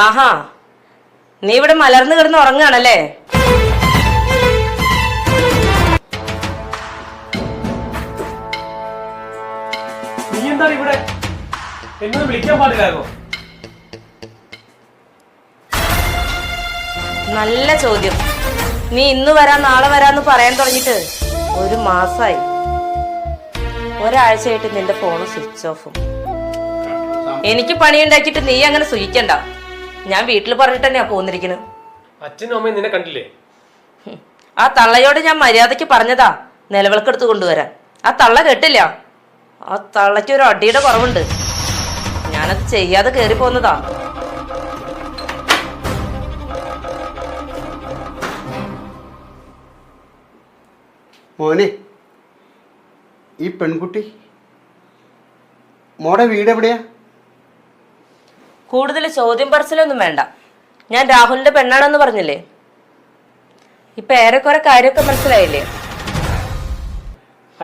ആഹാ, നീ ഇവിടെ മലർന്നു കിടന്ന് ഉറങ്ങാണല്ലേ? നീ എന്താണ് ഇവിടെ? എന്നോട് വിളിക്കാൻ പാടില്ലായിരുന്നോ? നല്ല ചോദ്യം. നീ ഇന്ന് വരാം നാളെ വരാന്ന് പറയാൻ തുടങ്ങിട്ട് 1 മാസമായി. ഒരാഴ്ചയായിട്ട് നിന്റെ ഫോണ് സ്വിച്ച് ഓഫും. എനിക്ക് പണിയുണ്ടാക്കിട്ട് നീ അങ്ങനെ സൂചിക്കണ്ട. ഞാൻ വീട്ടിൽ പറഞ്ഞിട്ട് തന്നെയാ പോന്നിരിക്കുന്നത്. അച്ഛനും അമ്മയും നിന്നെ കണ്ടില്ലേ? ആ തള്ളയോട് ഞാൻ മര്യാദയ്ക്ക് പറഞ്ഞതാ നിലവിളക്കെടുത്ത് കൊണ്ടുവരാൻ. ആ തള്ള കേട്ടില്ല. ആ തള്ളയ്ക്ക് ഒരു അടിയുടെ കുറവുണ്ട്. ഞാനത് ചെയ്യാതെ കേറി പോന്നതാ. മോനെ, ഈ പെൺകുട്ടി മോടെ വീട് എവിടെയാ? കൂടുതൽ ചോദ്യം പറച്ചിലൊന്നും വേണ്ട. ഞാൻ രാഹുലിന്റെ പെണ്ണാണെന്ന് പറഞ്ഞില്ലേ? ഇപ്പൊ ഏറെക്കുറെ കാര്യമൊക്കെ മനസ്സിലായില്ലേ?